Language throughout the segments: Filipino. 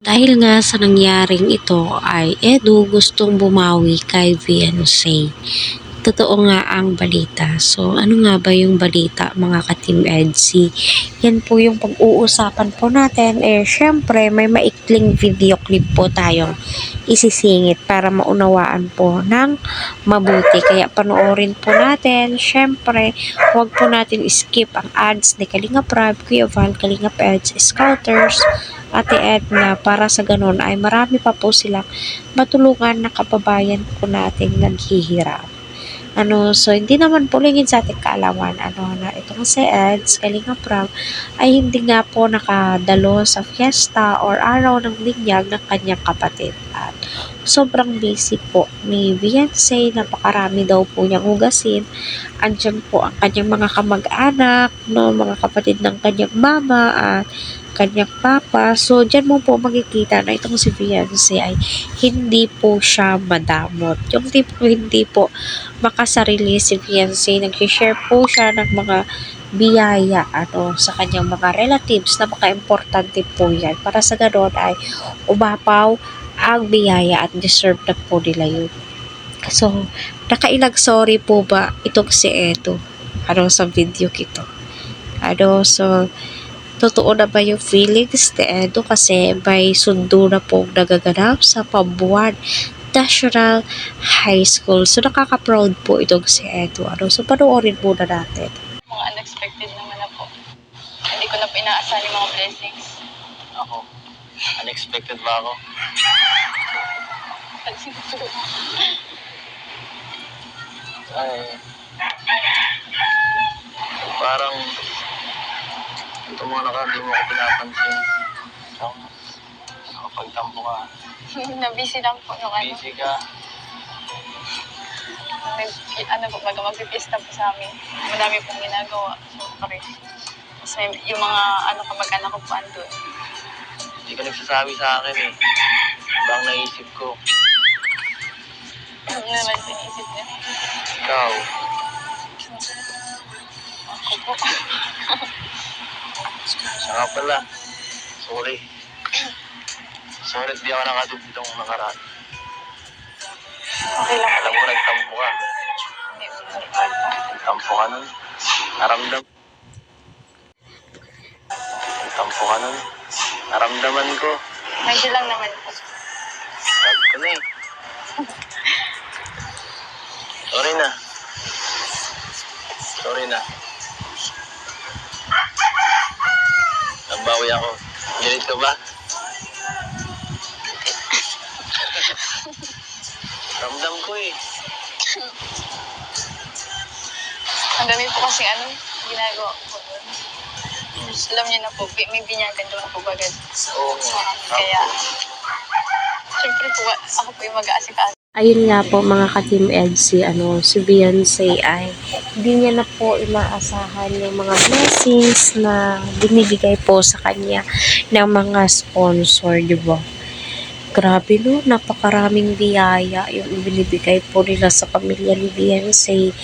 Dahil nga sa nangyaring ito ay Edu gustong bumawi kay Beyonce. Totoo nga ang balita. So, ano nga ba yung balita mga ka-Team EDSI? Yan po yung pag-uusapan po natin. Syempre, may maikling video clip po tayong isisingit para maunawaan po ng mabuti. Kaya panoorin po natin. Syempre, huwag po natin skip ang ads ni Kalinga Prab, Kuya Val, Kalinga Eds, Scouters, Ate Edna, para sa ganun ay marami pa po silang matulungan na kababayan po nating naghihirap. So hindi naman po lingid sa ating kaalaman, na itong si Eds, Kalinga Prab, ay hindi nga po nakadalo sa fiesta or araw ng binyag ng kanyang kapatid. At sobrang busy po ni Beyonce, napakarami daw po niyang hugasin. Andyan po ang kanyang mga kamag-anak, no, mga kapatid ng kanyang mama at kanyang papa. So, dyan mo po makikita na itong si Beyonce ay hindi po siya madamot. Yung tipo hindi po makasarili si Beyonce. Nag-share po siya ng mga biyaya sa kanyang mga relatives na maka-importante po yan. Para sa ganoon ay umapaw ang biyaya at deserve na po nila yun. So, nakailag sorry po ba itong si Edo? Sa video kito? So, totoo na ba yung feelings ni Edo kasi may sundo na pong nagaganap sa Pabuan National High School. So, nakaka-proud po itong si Edo. So, panoorin muna natin. Mga unexpected naman na po. Hindi ko na po inaasahan yung mga blessings. Ako? Unexpected ba ako? Ay, parang ito mga hindi mo ako pinapansin. So, nakapagtampo ka. Na-busy lang po yung Busy ka. Baga magpipista po sa amin. Madami pong ginagawa. Siyempre. Kasi yung mga kamag-anak ko po andun. Hindi ka nagsasabi sa akin eh. Iba ang naisip ko. Ano naman sinisip niya? Ikaw. Ako po. Siya nga pala. Sorry. Sorry, di ako nakatid ditong nakaraan. Okay lang. Alam mo, nagtampo ka. Hindi mo Nagtampo ka nun. Naramdam. Nagtampo ka nun. Naramdaman ko. Medyo lang naman po. Sabi ko na eh. Sorry na. Sorry na. Nagbawi ako. Galit ka ba? Ramdam ko eh. Ang dami po kasi ginagawa ko. Alam niyo na po, may binyagan doon po bagad. Oo. Kaya, siyempre po, ako po yung mag-aasikaso. Ayun nga po mga ka-Team EDSI, si Beyonce ay hindi niya na po inaasahan yung mga blessings na binibigay po sa kanya ng mga sponsor, di ba? Grabe no, napakaraming biyaya yung binibigay po nila sa pamilya ni Beyonce.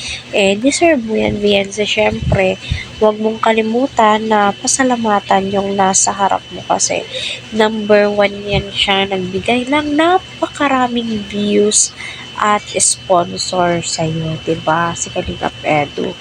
Deserve mo yan, Beyonce. Syempre, huwag mong kalimutan na pasalamatan yung nasa harap mo kasi number 1 yan siya. Nagbigay lang napakaraming views at sponsor sa'yo, diba? Si Kalingap Edu.